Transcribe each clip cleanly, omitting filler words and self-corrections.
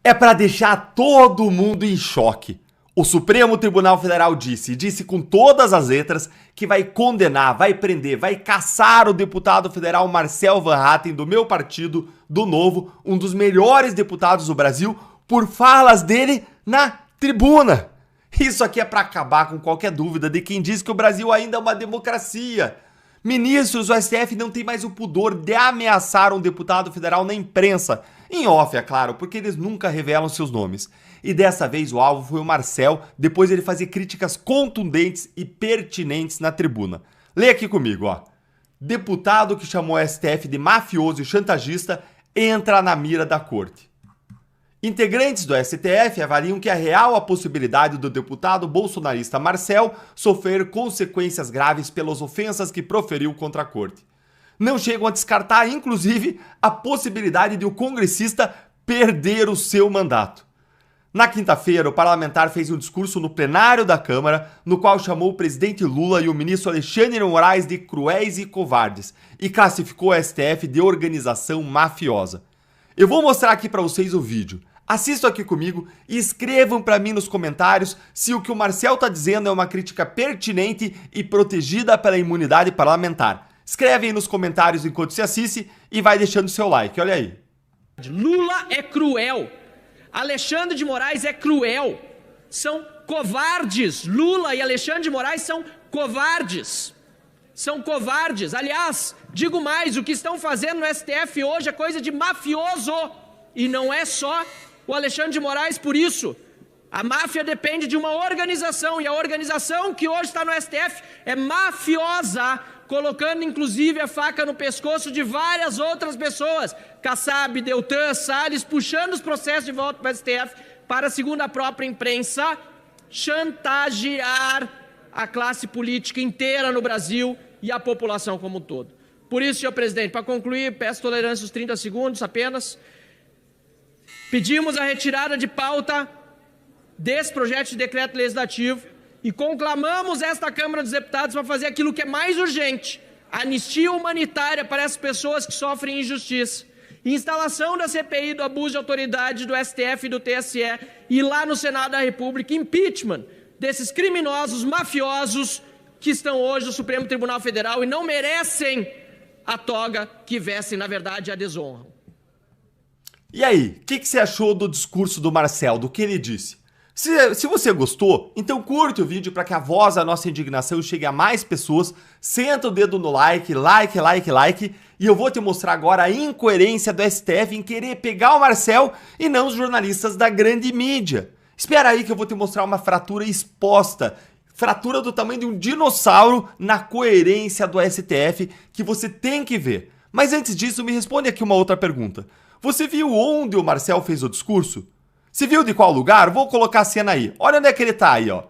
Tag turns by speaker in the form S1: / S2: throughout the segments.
S1: é para deixar todo mundo em choque. O Supremo Tribunal Federal disse com todas as letras, que vai condenar, vai prender, vai caçar o deputado federal Marcel Van Hatten, do meu partido, do Novo, um dos melhores deputados do Brasil, por falas dele na tribuna. Isso aqui é para acabar com qualquer dúvida de quem diz que o Brasil ainda é uma democracia. Ministros do STF não têm mais o pudor de ameaçar um deputado federal na imprensa. Em off, é claro, porque eles nunca revelam seus nomes. E dessa vez o alvo foi o Marcel, depois ele fazer críticas contundentes e pertinentes na tribuna. Leia aqui comigo, ó. Deputado que chamou o STF de mafioso e chantagista entra na mira da corte. Integrantes do STF avaliam que é real a possibilidade do deputado bolsonarista Marcel sofrer consequências graves pelas ofensas que proferiu contra a corte. Não chegam a descartar, inclusive, a possibilidade de o congressista perder o seu mandato. Na quinta-feira, o parlamentar fez um discurso no plenário da Câmara, no qual chamou o presidente Lula e o ministro Alexandre de Moraes de cruéis e covardes e classificou o STF de organização mafiosa. Eu vou mostrar aqui para vocês o vídeo. Assistam aqui comigo e escrevam para mim nos comentários se o que o Marcel está dizendo é uma crítica pertinente e protegida pela imunidade parlamentar. Escreve aí nos comentários enquanto se assiste e vai deixando seu like, olha aí.
S2: Lula é cruel, Alexandre de Moraes é cruel, são covardes, Lula e Alexandre de Moraes são covardes. São covardes. Aliás, digo mais, o que estão fazendo no STF hoje é coisa de mafioso. E não é só o Alexandre de Moraes por isso. A máfia depende de uma organização, e a organização que hoje está no STF é mafiosa, colocando inclusive a faca no pescoço de várias outras pessoas. Kassab, Deltan, Salles, puxando os processos de volta para o STF para, segundo a própria imprensa, chantagear a classe política inteira no Brasil e a população como um todo. Por isso, senhor presidente, para concluir, peço tolerância os 30 segundos apenas. Pedimos a retirada de pauta desse projeto de decreto legislativo e conclamamos esta Câmara dos Deputados para fazer aquilo que é mais urgente: anistia humanitária para essas pessoas que sofrem injustiça, instalação da CPI do abuso de autoridade do STF e do TSE e lá no Senado da República, impeachment desses criminosos mafiosos que estão hoje no Supremo Tribunal Federal e não merecem a toga que vestem, na verdade, a desonra.
S1: E aí, o que você achou do discurso do Marcel, do que ele disse? Se você gostou, então curte o vídeo para que a voz da nossa indignação chegue a mais pessoas, senta o dedo no like, e eu vou te mostrar agora a incoerência do STF em querer pegar o Marcel e não os jornalistas da grande mídia. Espera aí que eu vou te mostrar uma fratura exposta, fratura do tamanho de um dinossauro na coerência do STF que você tem que ver. Mas antes disso, me responde aqui uma outra pergunta. Você viu onde o Marcel fez o discurso? Se viu de qual lugar? Vou colocar a cena aí. Olha onde é que ele tá aí, ó.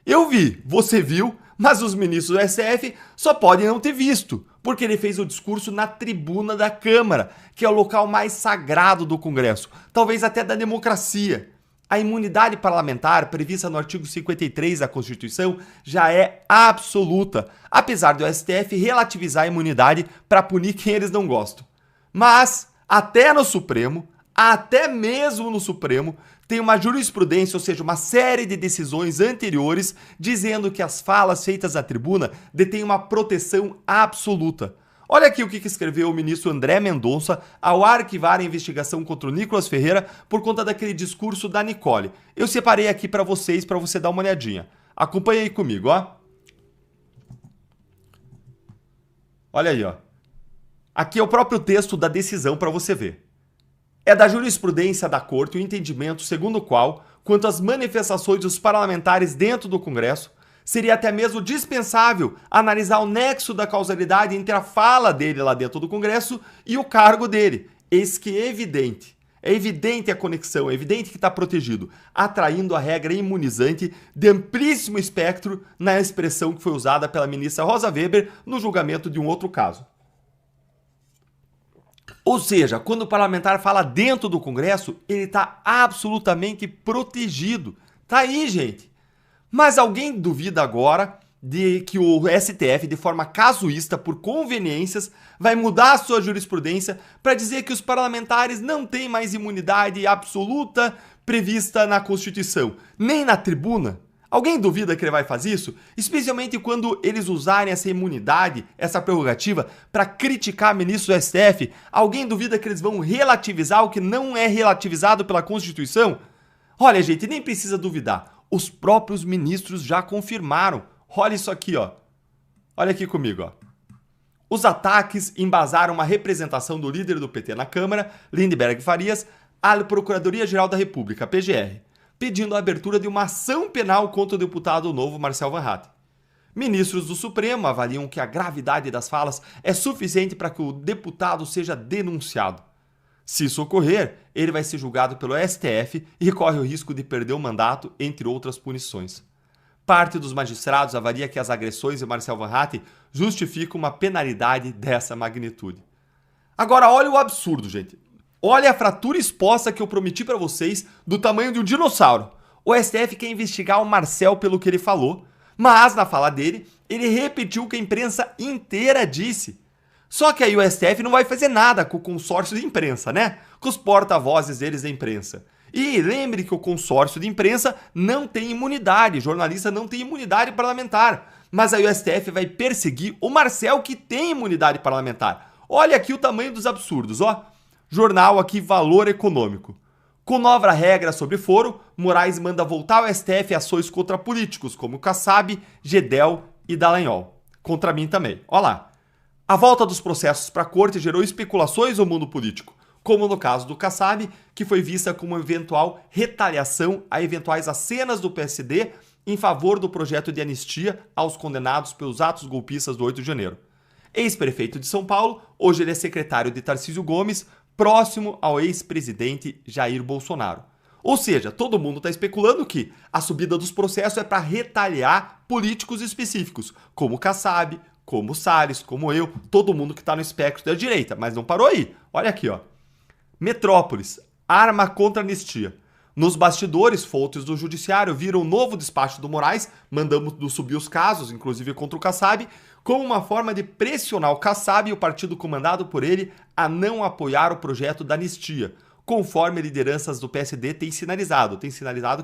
S1: Eu vi, você viu, mas os ministros do STF só podem não ter visto, porque ele fez o discurso na tribuna da Câmara, que é o local mais sagrado do Congresso, talvez até da democracia. A imunidade parlamentar, prevista no artigo 53 da Constituição, já é absoluta, apesar do STF relativizar a imunidade para punir quem eles não gostam. Mas, até mesmo no Supremo, tem uma jurisprudência, ou seja, uma série de decisões anteriores, dizendo que as falas feitas na tribuna detêm uma proteção absoluta. Olha aqui o que escreveu o ministro André Mendonça ao arquivar a investigação contra o Nicolas Ferreira por conta daquele discurso da Nicole. Eu separei aqui para você dar uma olhadinha. Acompanha aí comigo, ó. Olha aí, ó. Aqui é o próprio texto da decisão para você ver. É da jurisprudência da Corte o entendimento segundo o qual, quanto às manifestações dos parlamentares dentro do Congresso, seria até mesmo dispensável analisar o nexo da causalidade entre a fala dele lá dentro do Congresso e o cargo dele. Eis que é evidente. É evidente a conexão, é evidente que está protegido, atraindo a regra imunizante de amplíssimo espectro na expressão que foi usada pela ministra Rosa Weber no julgamento de um outro caso. Ou seja, quando o parlamentar fala dentro do Congresso, ele está absolutamente protegido. Tá aí, gente. Mas alguém duvida agora de que o STF, de forma casuísta, por conveniências, vai mudar a sua jurisprudência para dizer que os parlamentares não têm mais imunidade absoluta prevista na Constituição, nem na tribuna? Alguém duvida que ele vai fazer isso? Especialmente quando eles usarem essa imunidade, essa prerrogativa, para criticar ministros do STF? Alguém duvida que eles vão relativizar o que não é relativizado pela Constituição? Olha, gente, nem precisa duvidar. Os próprios ministros já confirmaram. Olha isso aqui, ó. Olha aqui comigo, ó. Os ataques embasaram uma representação do líder do PT na Câmara, Lindenberg Farias, à Procuradoria-Geral da República, PGR, pedindo a abertura de uma ação penal contra o deputado novo Marcel Van Hatten. Ministros do Supremo avaliam que a gravidade das falas é suficiente para que o deputado seja denunciado. Se isso ocorrer, ele vai ser julgado pelo STF e corre o risco de perder o mandato, entre outras punições. Parte dos magistrados avalia que as agressões de Marcel Van Hatten justificam uma penalidade dessa magnitude. Agora, olha o absurdo, gente. Olha a fratura exposta que eu prometi para vocês do tamanho de um dinossauro. O STF quer investigar o Marcel pelo que ele falou, mas na fala dele, ele repetiu o que a imprensa inteira disse. Só que aí o STF não vai fazer nada com o consórcio de imprensa, né? Com os porta-vozes deles da imprensa. E lembre que o consórcio de imprensa não tem imunidade, jornalista não tem imunidade parlamentar. Mas aí o STF vai perseguir o Marcel, que tem imunidade parlamentar. Olha aqui o tamanho dos absurdos, ó. Jornal aqui, Valor Econômico. Com nova regra sobre foro, Moraes manda voltar ao STF ações contra políticos como Kassab, Gedel e Dallagnol. Contra mim também. Olha lá. A volta dos processos para a corte gerou especulações no mundo político, como no caso do Kassab, que foi vista como eventual retaliação a eventuais acenas do PSD em favor do projeto de anistia aos condenados pelos atos golpistas do 8 de janeiro. Ex-prefeito de São Paulo, hoje ele é secretário de Tarcísio Gomes, próximo ao ex-presidente Jair Bolsonaro. Ou seja, todo mundo está especulando que a subida dos processos é para retaliar políticos específicos, como Kassab, como Salles, como eu, todo mundo que está no espectro da direita. Mas não parou aí. Olha aqui, ó. Metrópolis, arma contra anistia. Nos bastidores, fontes do judiciário viram um novo despacho do Moraes, mandando subir os casos, inclusive contra o Kassab, como uma forma de pressionar o Kassab e o partido comandado por ele a não apoiar o projeto da anistia, conforme lideranças do PSD têm sinalizado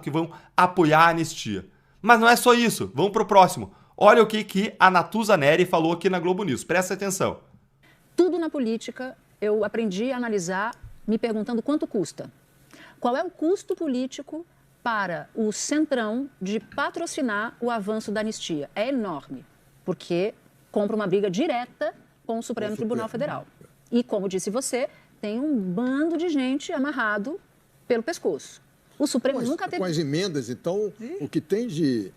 S1: que vão apoiar a anistia. Mas não é só isso, vamos para o próximo. Olha o que a Natuza Neri falou aqui na Globo News, presta atenção.
S3: Tudo na política eu aprendi a analisar me perguntando quanto custa. Qual é o custo político para o Centrão de patrocinar o avanço da anistia? É enorme, porque compra uma briga direta com o Supremo Tribunal Federal. E, como disse você, tem um bando de gente amarrado pelo pescoço. O Supremo nunca teve...
S4: Com as emendas, então, o que tem de...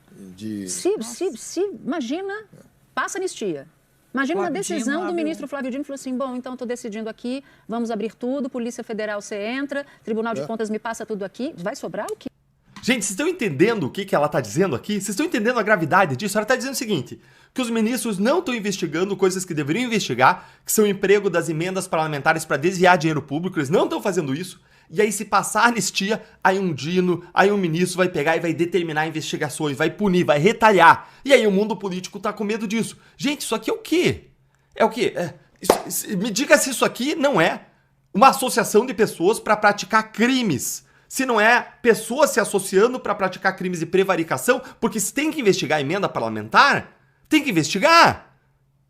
S3: Imagina, passa anistia. Imagina uma decisão do ministro Flávio Dino, falou assim, bom, então estou decidindo aqui, vamos abrir tudo, Polícia Federal você entra, Tribunal de Contas me passa tudo aqui, vai sobrar o quê?
S1: Gente, vocês estão entendendo o que ela está dizendo aqui? Vocês estão entendendo a gravidade disso? Ela está dizendo o seguinte, que os ministros não estão investigando coisas que deveriam investigar, que são emprego das emendas parlamentares para desviar dinheiro público, eles não estão fazendo isso. E aí, se passar a anistia, aí um Dino, aí um ministro vai pegar e vai determinar investigações, vai punir, vai retalhar. E aí o mundo político tá com medo disso. Gente, isso aqui é o quê? É o quê? Me diga se isso aqui não é uma associação de pessoas para praticar crimes. Se não é pessoas se associando para praticar crimes de prevaricação, porque se tem que investigar a emenda parlamentar, tem que investigar.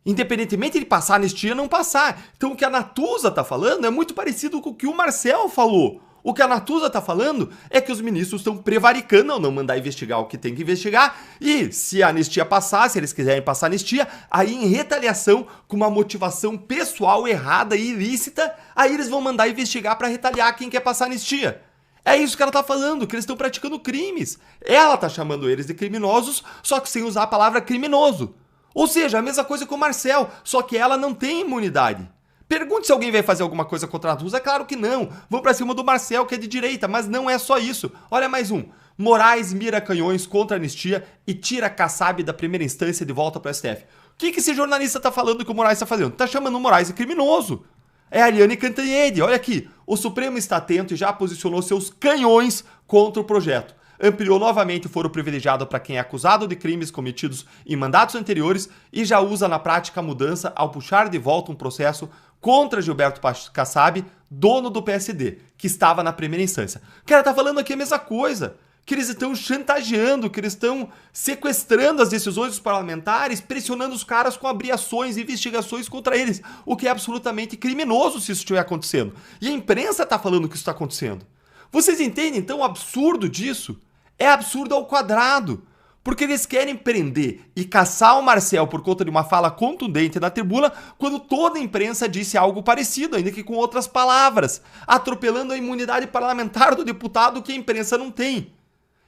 S1: Independentemente de passar a anistia ou não passar. Então o que a Natuza está falando é muito parecido com o que o Marcel falou. O que a Natuza está falando é que os ministros estão prevaricando ao não mandar investigar o que tem que investigar. E se a anistia passar, se eles quiserem passar a anistia, aí em retaliação, com uma motivação pessoal errada e ilícita, aí eles vão mandar investigar para retaliar quem quer passar a anistia. É isso que ela está falando, que eles estão praticando crimes. Ela está chamando eles de criminosos, só que sem usar a palavra criminoso. Ou seja, a mesma coisa com o Marcel, só que ela não tem imunidade. Pergunte se alguém vai fazer alguma coisa contra a Natuza. É claro que não. Vão pra cima do Marcel, que é de direita, mas não é só isso. Olha mais um. Moraes mira canhões contra a anistia e tira Kassab da primeira instância de volta pro STF. O que esse jornalista tá falando que o Moraes tá fazendo? Tá chamando o Moraes de criminoso. É a Ariane Cantanhede. Olha aqui. O Supremo está atento e já posicionou seus canhões contra o projeto. ampliou novamente o foro privilegiado para quem é acusado de crimes cometidos em mandatos anteriores e já usa na prática a mudança ao puxar de volta um processo contra Gilberto Kassab, dono do PSD, que estava na primeira instância. O cara tá falando aqui a mesma coisa, que eles estão chantageando, que eles estão sequestrando as decisões dos parlamentares, pressionando os caras com abriações e investigações contra eles, o que é absolutamente criminoso se isso estiver acontecendo. E a imprensa tá falando que isso está acontecendo. Vocês entendem, então, o absurdo disso? É absurdo ao quadrado. Porque eles querem prender e caçar o Marcel por conta de uma fala contundente na tribuna, quando toda a imprensa disse algo parecido, ainda que com outras palavras, atropelando a imunidade parlamentar do deputado que a imprensa não tem.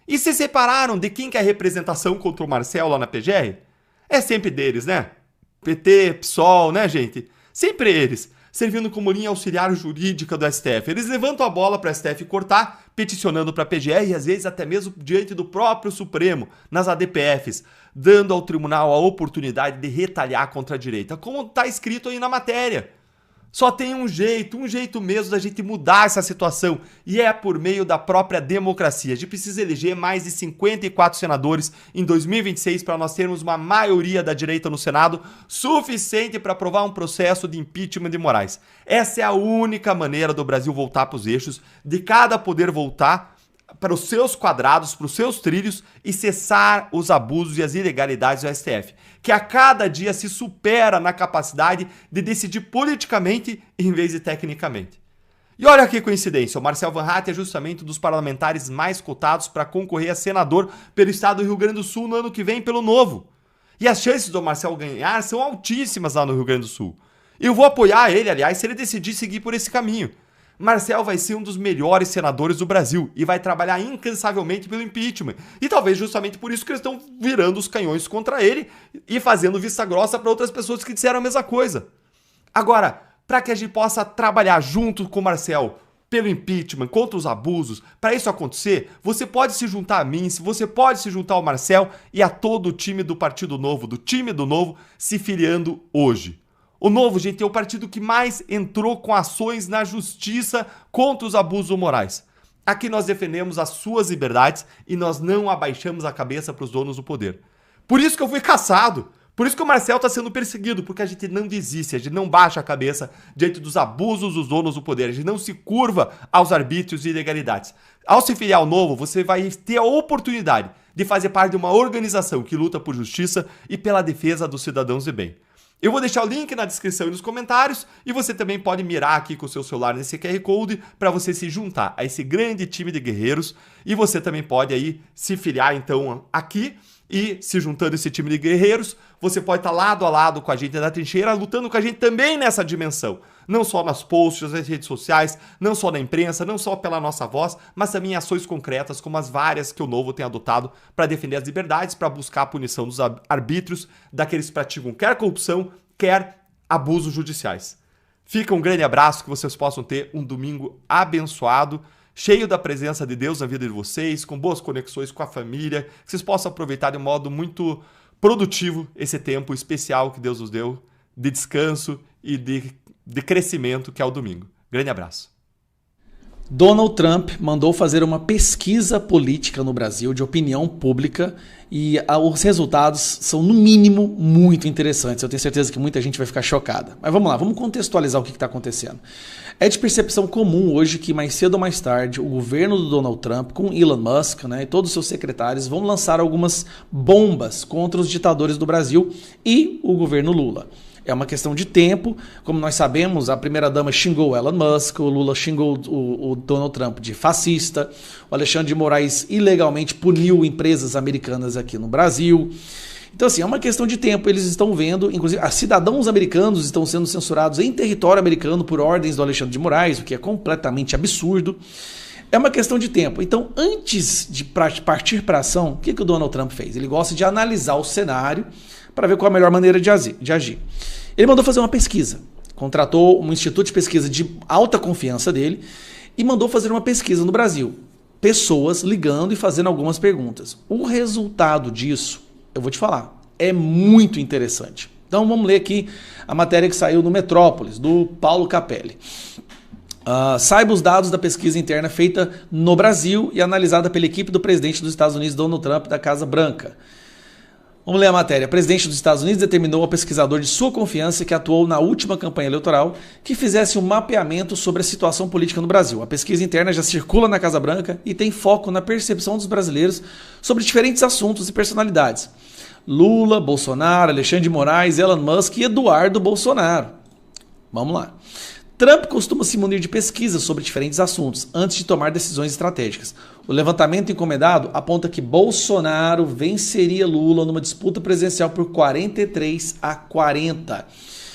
S1: E se separaram de quem que é a representação contra o Marcel lá na PGR? É sempre deles, né? PT, PSOL, né, gente? Sempre eles, servindo como linha auxiliar jurídica do STF. Eles levantam a bola para o STF cortar, peticionando para a PGR e às vezes até mesmo diante do próprio Supremo, nas ADPFs, dando ao tribunal a oportunidade de retalhar contra a direita, como está escrito aí na matéria. Só tem um jeito mesmo da gente mudar essa situação, e é por meio da própria democracia. A gente precisa eleger mais de 54 senadores em 2026 para nós termos uma maioria da direita no Senado suficiente para aprovar um processo de impeachment de Moraes. Essa é a única maneira do Brasil voltar para os eixos, de cada poder voltar para os seus quadrados, para os seus trilhos e cessar os abusos e as ilegalidades do STF, que a cada dia se supera na capacidade de decidir politicamente em vez de tecnicamente. E olha que coincidência, o Marcel Van Hatten é justamente um dos parlamentares mais cotados para concorrer a senador pelo estado do Rio Grande do Sul no ano que vem pelo Novo. E as chances do Marcel ganhar são altíssimas lá no Rio Grande do Sul. Eu vou apoiar ele, aliás, se ele decidir seguir por esse caminho. Marcel vai ser um dos melhores senadores do Brasil e vai trabalhar incansavelmente pelo impeachment. E talvez justamente por isso que eles estão virando os canhões contra ele e fazendo vista grossa para outras pessoas que disseram a mesma coisa. Agora, para que a gente possa trabalhar junto com o Marcel pelo impeachment, contra os abusos, para isso acontecer, você pode se juntar a mim, você pode se juntar ao Marcel e a todo o time do Partido Novo, do time do Novo, se filiando hoje. O Novo, gente, é o partido que mais entrou com ações na justiça contra os abusos morais. Aqui nós defendemos as suas liberdades e nós não abaixamos a cabeça para os donos do poder. Por isso que eu fui caçado. Por isso que o Marcel está sendo perseguido, porque a gente não desiste, a gente não baixa a cabeça diante dos abusos dos donos do poder, a gente não se curva aos arbítrios e ilegalidades. Ao se filiar ao Novo, você vai ter a oportunidade de fazer parte de uma organização que luta por justiça e pela defesa dos cidadãos de bem. Eu vou deixar o link na descrição e nos comentários e você também pode mirar aqui com o seu celular nesse QR Code para você se juntar a esse grande time de guerreiros e você também pode aí se filiar então aqui e se juntando a esse time de guerreiros, você pode estar lado a lado com a gente na trincheira, lutando com a gente também nessa dimensão. Não só nas posts, nas redes sociais, não só na imprensa, não só pela nossa voz, mas também em ações concretas, como as várias que o Novo tem adotado para defender as liberdades, para buscar a punição dos arbítrios, daqueles que praticam quer corrupção, quer abusos judiciais. Fica um grande abraço, que vocês possam ter um domingo abençoado, cheio da presença de Deus na vida de vocês, com boas conexões com a família, que vocês possam aproveitar de um modo muito produtivo esse tempo especial que Deus nos deu, de descanso e de crescimento, que é o domingo. Grande abraço.
S5: Donald Trump mandou fazer uma pesquisa política no Brasil de opinião pública e os resultados são, no mínimo, muito interessantes. Eu tenho certeza que muita gente vai ficar chocada. Mas vamos lá, vamos contextualizar o que está acontecendo. É de percepção comum hoje que mais cedo ou mais tarde o governo do Donald Trump, com Elon Musk, né, e todos os seus secretários, vão lançar algumas bombas contra os ditadores do Brasil e o governo Lula. É uma questão de tempo. Como nós sabemos, a primeira-dama xingou Elon Musk, o Lula xingou o Donald Trump de fascista, o Alexandre de Moraes ilegalmente puniu empresas americanas aqui no Brasil. Então, assim, é uma questão de tempo. Eles estão vendo, inclusive, cidadãos americanos estão sendo censurados em território americano por ordens do Alexandre de Moraes, o que é completamente absurdo. É uma questão de tempo. Então, antes de partir para a ação, o que o Donald Trump fez? Ele gosta de analisar o cenário para ver qual a melhor maneira de agir. Ele mandou fazer uma pesquisa, contratou um instituto de pesquisa de alta confiança dele e mandou fazer uma pesquisa no Brasil. Pessoas ligando e fazendo algumas perguntas. O resultado disso, eu vou te falar, é muito interessante. Então vamos ler aqui a matéria que saiu no Metrópolis, do Paulo Capelli. Saiba os dados da pesquisa interna feita no Brasil e analisada pela equipe do presidente dos Estados Unidos, Donald Trump, da Casa Branca. Vamos ler a matéria. O presidente dos Estados Unidos determinou ao pesquisador de sua confiança que atuou na última campanha eleitoral que fizesse um mapeamento sobre a situação política no Brasil. A pesquisa interna já circula na Casa Branca e tem foco na percepção dos brasileiros sobre diferentes assuntos e personalidades. Lula, Bolsonaro, Alexandre de Moraes, Elon Musk e Eduardo Bolsonaro. Vamos lá. Trump costuma se munir de pesquisas sobre diferentes assuntos antes de tomar decisões estratégicas. O levantamento encomendado aponta que Bolsonaro venceria Lula numa disputa presidencial por 43-40.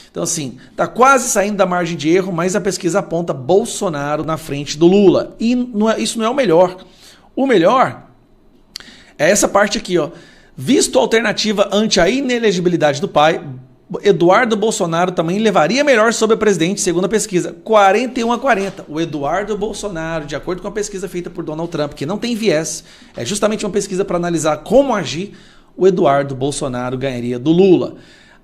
S5: Então, assim, tá quase saindo da margem de erro, mas a pesquisa aponta Bolsonaro na frente do Lula. E isso não é o melhor. O melhor é essa parte aqui, ó. Visto a alternativa ante a inelegibilidade do pai, Eduardo Bolsonaro também levaria melhor sobre o presidente, segundo a pesquisa, 41-40. O Eduardo Bolsonaro, de acordo com a pesquisa feita por Donald Trump, que não tem viés, é justamente uma pesquisa para analisar como agir, o Eduardo Bolsonaro ganharia do Lula.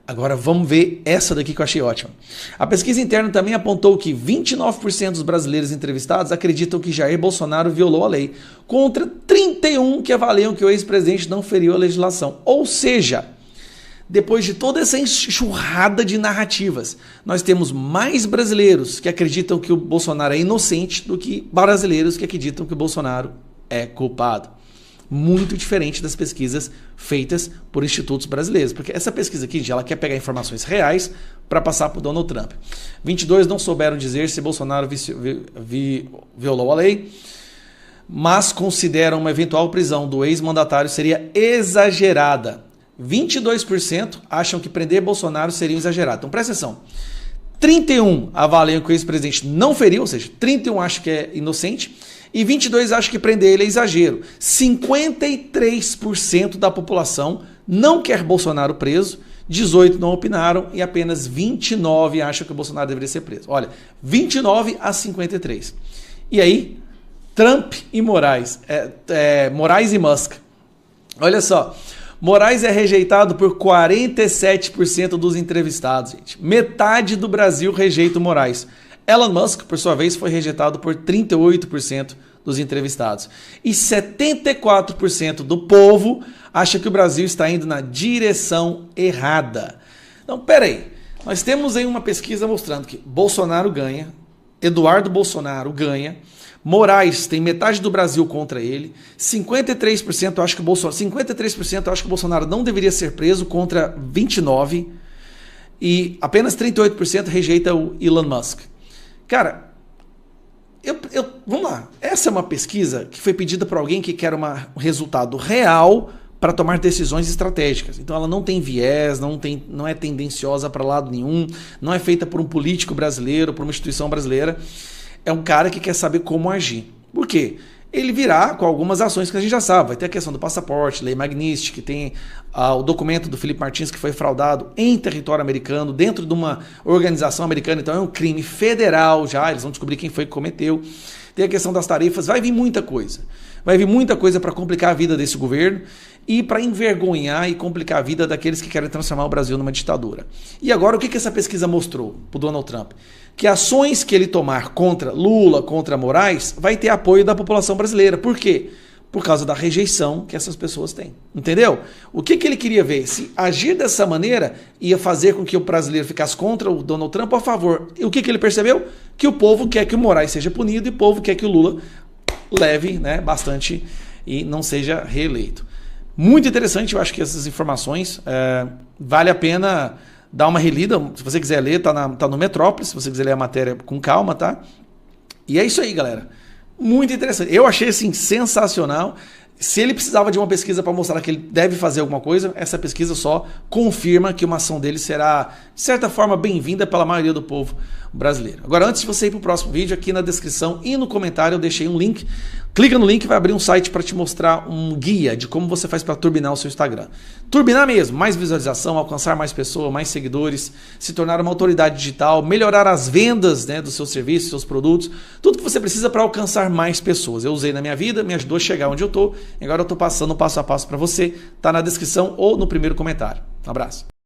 S5: Agora vamos ver essa daqui que eu achei ótima. A pesquisa interna também apontou que 29% dos brasileiros entrevistados acreditam que Jair Bolsonaro violou a lei, contra 31% que avaliam que o ex-presidente não feriu a legislação. Ou seja, depois de toda essa enxurrada de narrativas, nós temos mais brasileiros que acreditam que o Bolsonaro é inocente do que brasileiros que acreditam que o Bolsonaro é culpado. Muito diferente das pesquisas feitas por institutos brasileiros. Porque essa pesquisa aqui, ela quer pegar informações reais para passar para o Donald Trump. 22 não souberam dizer se Bolsonaro violou a lei, mas consideram uma eventual prisão do ex-mandatário seria exagerada. 22% acham que prender Bolsonaro seria exagerado. Então presta atenção. 31% avaliam que o ex-presidente não feriu, ou seja, 31% acham que é inocente, e 22% acham que prender ele é exagero. 53% da população não quer Bolsonaro preso, 18% não opinaram e apenas 29% acham que o Bolsonaro deveria ser preso. Olha, 29-53%. E aí, Trump e Moraes, Moraes e Musk. Olha só, Moraes é rejeitado por 47% dos entrevistados, gente. Metade do Brasil rejeita o Moraes. Elon Musk, por sua vez, foi rejeitado por 38% dos entrevistados. E 74% do povo acha que o Brasil está indo na direção errada. Então, peraí. Nós temos aí uma pesquisa mostrando que Bolsonaro ganha, Eduardo Bolsonaro ganha, Moraes tem metade do Brasil contra ele, 53% acha que o Bolsonaro não deveria ser preso contra 29% e apenas 38% rejeita o Elon Musk. Cara, vamos lá. Essa é uma pesquisa que foi pedida por alguém que quer um resultado real para tomar decisões estratégicas. Então ela não tem viés, não é tendenciosa para lado nenhum, não é feita por um político brasileiro, por uma instituição brasileira. É um cara que quer saber como agir. Por quê? Ele virá com algumas ações que a gente já sabe. Vai ter a questão do passaporte, lei Magnitsky, tem o documento do Felipe Martins que foi fraudado em território americano, dentro de uma organização americana. Então é um crime federal já, eles vão descobrir quem foi que cometeu. Tem a questão das tarifas, vai vir muita coisa. Vai vir muita coisa para complicar a vida desse governo e para envergonhar e complicar a vida daqueles que querem transformar o Brasil numa ditadura. E agora o que essa pesquisa mostrou para o Donald Trump? Que ações que ele tomar contra Lula, contra Moraes, vai ter apoio da população brasileira. Por quê? Por causa da rejeição que essas pessoas têm. Entendeu? O que ele queria ver? Se agir dessa maneira ia fazer com que o brasileiro ficasse contra o Donald Trump ou a favor. E o que ele percebeu? Que o povo quer que o Moraes seja punido e o povo quer que o Lula leve, né, bastante e não seja reeleito. Muito interessante, eu acho que essas informações vale a pena dar uma relida. Se você quiser ler, tá no Metrópolis, se você quiser ler a matéria com calma, tá? E é isso aí, galera. Muito interessante. Eu achei, assim, sensacional. Se ele precisava de uma pesquisa para mostrar que ele deve fazer alguma coisa, essa pesquisa só confirma que uma ação dele será, de certa forma, bem-vinda pela maioria do povo brasileiro. Agora, antes de você ir para o próximo vídeo, aqui na descrição e no comentário eu deixei um link. Clica no link e vai abrir um site para te mostrar um guia de como você faz para turbinar o seu Instagram. Turbinar mesmo, mais visualização, alcançar mais pessoas, mais seguidores, se tornar uma autoridade digital, melhorar as vendas, né, dos seus serviços, dos seus produtos, tudo que você precisa para alcançar mais pessoas. Eu usei na minha vida, me ajudou a chegar onde eu estou, agora eu estou passando passo a passo para você, tá na descrição ou no primeiro comentário. Um abraço.